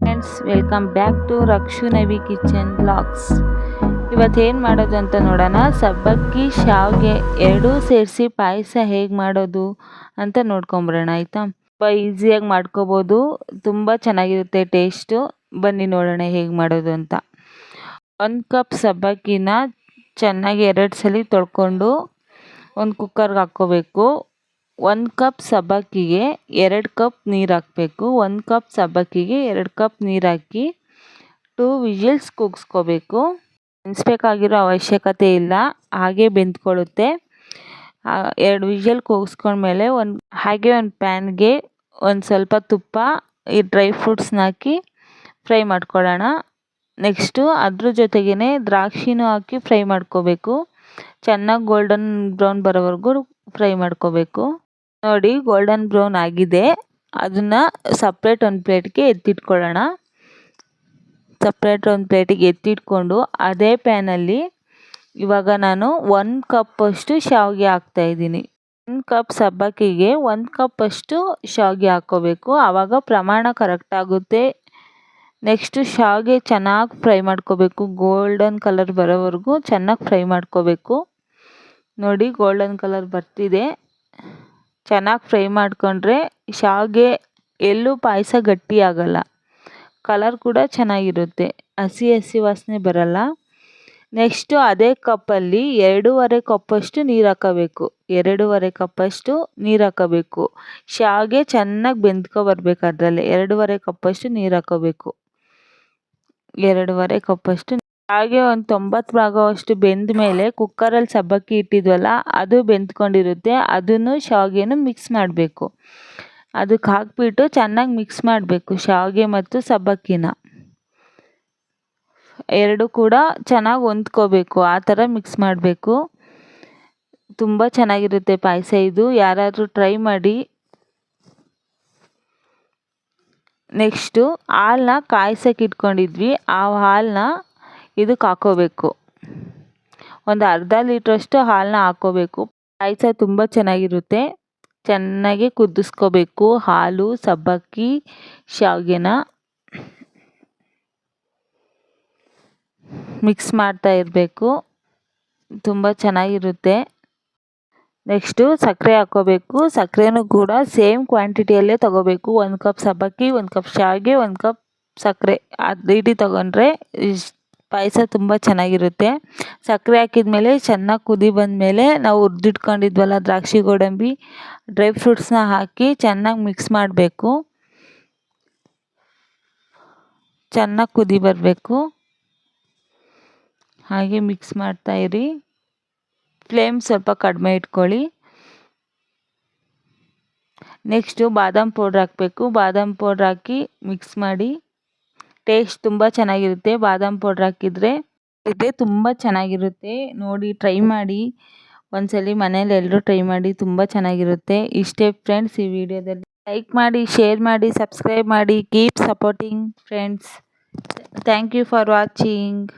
Friends, welcome back to Rakshu Navi kitchen blogs. ಇವತ್ತೇನು ಮಾಡೋದು ಅಂತ ನೋಡೋಣ. ಸಬ್ಬಕ್ಕಿ ಶಾವಿಗೆ ಎರಡೂ ಸೇರಿಸಿ ಪಾಯಸ ಹೇಗೆ ಮಾಡೋದು ಅಂತ ನೋಡ್ಕೊಂಬರೋಣ. ಆಯಿತಾ? ತುಂಬ ಈಸಿಯಾಗಿ ಮಾಡ್ಕೋಬೋದು, ತುಂಬ ಚೆನ್ನಾಗಿರುತ್ತೆ ಟೇಸ್ಟು. ಬನ್ನಿ ನೋಡೋಣ ಹೇಗೆ ಮಾಡೋದು ಅಂತ. 1 ಕಪ್ ಸಬ್ಬಕ್ಕಿನ ಚೆನ್ನಾಗಿ 2 ಸಲ ತೊಳ್ಕೊಂಡು ಒಂದು ಕುಕ್ಕರ್ಗೆ ಹಾಕ್ಕೋಬೇಕು. 1 ಕಪ್ ಸಬ್ಬಕ್ಕಿಗೆ 2 ಕಪ್ ನೀರು ಹಾಕಬೇಕು. 1 ಕಪ್ ಸಬ್ಬಕ್ಕಿಗೆ 2 ಕಪ್ ನೀರು ಹಾಕಿ 2 ವಿಜಿಲ್ಸ್ ಕೂಗಿಸ್ಕೋಬೇಕು. ನೆನೆಸ್ಬೇಕಾಗಿರೋ ಅವಶ್ಯಕತೆ ಇಲ್ಲ, ಹಾಗೆ ಬೆಂದ್ಕೊಳ್ಳುತ್ತೆ. 2 ವಿಜಿಲ್ ಕೂಗಿಸ್ಕೊಂಡ್ಮೇಲೆ ಹಾಗೆ ಒಂದು ಪ್ಯಾನ್ಗೆ ಒಂದು ಸ್ವಲ್ಪ ತುಪ್ಪ, ಈ ಡ್ರೈ ಫ್ರೂಟ್ಸ್ನ ಹಾಕಿ ಫ್ರೈ ಮಾಡ್ಕೊಳ್ಳೋಣ. ನೆಕ್ಸ್ಟು ಅದ್ರ ಜೊತೆಗೇ ದ್ರಾಕ್ಷಿನೂ ಹಾಕಿ ಫ್ರೈ ಮಾಡ್ಕೋಬೇಕು. ಚೆನ್ನಾಗಿ ಗೋಲ್ಡನ್ ಬ್ರೌನ್ ಬರೋವರೆಗೂ ಫ್ರೈ ಮಾಡ್ಕೋಬೇಕು. ನೋಡಿ, ಗೋಲ್ಡನ್ ಬ್ರೌನ್ ಆಗಿದೆ. ಅದನ್ನು ಸಪ್ರೇಟ್ ಒಂದು ಪ್ಲೇಟ್ಗೆ ಎತ್ತಿಟ್ಕೊಳ್ಳೋಣ. ಎತ್ತಿಟ್ಕೊಂಡು ಅದೇ ಪ್ಯಾನಲ್ಲಿ ಇವಾಗ ನಾನು 1 ಕಪ್ಪಷ್ಟು ಶಾವಿಗೆ ಹಾಕ್ತಾಯಿದ್ದೀನಿ. 1 ಕಪ್ ಸಬ್ಬಕ್ಕಿಗೆ 1 ಕಪ್ಪಷ್ಟು ಶಾವಿಗೆ ಹಾಕ್ಕೋಬೇಕು. ಆವಾಗ ಪ್ರಮಾಣ ಕರೆಕ್ಟ್ ಆಗುತ್ತೆ. ನೆಕ್ಸ್ಟು ಶಾವಿಗೆ ಚೆನ್ನಾಗಿ ಫ್ರೈ ಮಾಡ್ಕೋಬೇಕು. ಗೋಲ್ಡನ್ ಕಲರ್ ಬರೋವರೆಗೂ ಚೆನ್ನಾಗಿ ಫ್ರೈ ಮಾಡ್ಕೋಬೇಕು. ನೋಡಿ, ಗೋಲ್ಡನ್ ಕಲರ್ ಬರ್ತಿದೆ. ಚೆನ್ನಾಗಿ ಫ್ರೈ ಮಾಡಿಕೊಂಡ್ರೆ ಶಾವಿಗೆ ಎಲ್ಲೂ ಪಾಯಸ ಗಟ್ಟಿಯಾಗಲ್ಲ. ಕಲರ್ ಕೂಡ ಚೆನ್ನಾಗಿರುತ್ತೆ, ಹಸಿ ವಾಸನೆ ಬರಲ್ಲ. ನೆಕ್ಸ್ಟು ಅದೇ ಕಪ್ಪಲ್ಲಿ 2.5 ಕಪ್ಪಷ್ಟು ನೀರು ಹಾಕೋಬೇಕು. 2.5 ಕಪ್ಪಷ್ಟು ನೀರು ಹಾಕೋಬೇಕು. ಶಾವಿಗೆ ಚೆನ್ನಾಗಿ ಬೆಂದ್ಕೊಬರ್ಬೇಕು. ಅದರಲ್ಲಿ 2.5 ಕಪ್ಪಷ್ಟು ನೀರು ಹಾಕೋಬೇಕು. 2.5 ಕಪ್ಪಷ್ಟು ಹಾಗೆ ಒಂದು 90 ಭಾಗವಷ್ಟು ಬೆಂದ ಮೇಲೆ ಕುಕ್ಕರಲ್ಲಿ ಸಬ್ಬಕ್ಕಿ ಇಟ್ಟಿದ್ವಲ್ಲ, ಅದು ಬೆಂದ್ಕೊಂಡಿರುತ್ತೆ. ಅದನ್ನು ಶಾವಿಗೆನೂ ಮಿಕ್ಸ್ ಮಾಡಬೇಕು. ಅದಕ್ಕೆ ಹಾಕ್ಬಿಟ್ಟು ಚೆನ್ನಾಗಿ ಮಿಕ್ಸ್ ಮಾಡಬೇಕು. ಶಾವಿಗೆ ಮತ್ತು ಸಬ್ಬಕ್ಕಿನ ಎರಡು ಕೂಡ ಚೆನ್ನಾಗಿ ಹೊಂದ್ಕೋಬೇಕು. ಆ ಥರ ಮಿಕ್ಸ್ ಮಾಡಬೇಕು. ತುಂಬ ಚೆನ್ನಾಗಿರುತ್ತೆ ಪಾಯಸ ಇದು. ಯಾರಾದರೂ ಟ್ರೈ ಮಾಡಿ. ನೆಕ್ಸ್ಟು ಹಾಲನ್ನ ಕಾಯ್ಸೋಕೆ ಇಟ್ಕೊಂಡಿದ್ವಿ. ಆ ಹಾಲನ್ನ ಇದಕ್ಕೆ ಹಾಕ್ಕೋಬೇಕು. ಒಂದು ಅರ್ಧ ಲೀಟ್ರಷ್ಟು ಹಾಲನ್ನ ಹಾಕ್ಕೋಬೇಕು. ಪಾಯಸ ತುಂಬ ಚೆನ್ನಾಗಿರುತ್ತೆ. ಚೆನ್ನಾಗಿ ಕುದಿಸ್ಕೋಬೇಕು ಹಾಲು, ಸಬ್ಬಕ್ಕಿ, ಶಾವಿಗೆನ ಮಿಕ್ಸ್ ಮಾಡ್ತಾ ಇರಬೇಕು. ತುಂಬ ಚೆನ್ನಾಗಿರುತ್ತೆ. ನೆಕ್ಸ್ಟು ಸಕ್ಕರೆ ಹಾಕ್ಕೋಬೇಕು. ಸಕ್ಕರೆನೂ ಕೂಡ ಸೇಮ್ ಕ್ವಾಂಟಿಟಿಯಲ್ಲೇ ತೊಗೋಬೇಕು. 1 ಕಪ್ ಸಬ್ಬಕ್ಕಿ, 1 ಕಪ್ ಶಾವಿಗೆ, 1 ಕಪ್ ಸಕ್ಕರೆ, ಅದು ರೀತಿ ತೊಗೊಂಡ್ರೆ ಪಾಯಸ ತುಂಬ ಚೆನ್ನಾಗಿರುತ್ತೆ. ಸಕ್ಕರೆ ಹಾಕಿದ್ಮೇಲೆ ಚೆನ್ನಾಗಿ ಕುದಿ ಬಂದಮೇಲೆ ನಾವು ಹುರಿದಿಟ್ಕೊಂಡಿದ್ವಲ್ಲ ದ್ರಾಕ್ಷಿ, ಗೋಡಂಬಿ, ಡ್ರೈ ಫ್ರೂಟ್ಸ್ನ ಹಾಕಿ ಚೆನ್ನಾಗಿ ಮಿಕ್ಸ್ ಮಾಡಬೇಕು. ಚೆನ್ನಾಗಿ ಕುದಿ ಬರಬೇಕು. ಹಾಗೆ ಮಿಕ್ಸ್ ಮಾಡ್ತಾಯಿರಿ. ಫ್ಲೇಮ್ ಸ್ವಲ್ಪ ಕಡಿಮೆ ಇಟ್ಕೊಳ್ಳಿ. ನೆಕ್ಸ್ಟು ಬಾದಾಮ್ ಪೌಡ್ರ್ ಹಾಕಬೇಕು. ಬಾದಾಮ್ ಪೌಡ್ರ್ ಹಾಕಿ ಮಿಕ್ಸ್ ಮಾಡಿ. ಟೇಸ್ಟ್ ತುಂಬ ಚೆನ್ನಾಗಿರುತ್ತೆ ಬಾದಾಮ್ ಪೌಡ್ರ್ ಹಾಕಿದರೆ. ತುಂಬ ಚೆನ್ನಾಗಿರುತ್ತೆ. ನೋಡಿ, ಟ್ರೈ ಮಾಡಿ ಒಂದ್ಸಲಿ ಮನೇಲಿ ಎಲ್ಲರೂ ಟ್ರೈ ಮಾಡಿ. ತುಂಬ ಚೆನ್ನಾಗಿರುತ್ತೆ. ಇಷ್ಟೇ ಫ್ರೆಂಡ್ಸ್ ಈ ವಿಡಿಯೋದಲ್ಲಿ. ಲೈಕ್ ಮಾಡಿ, ಶೇರ್ ಮಾಡಿ, ಸಬ್ಸ್ಕ್ರೈಬ್ ಮಾಡಿ. Keep supporting friends. Thank you for watching.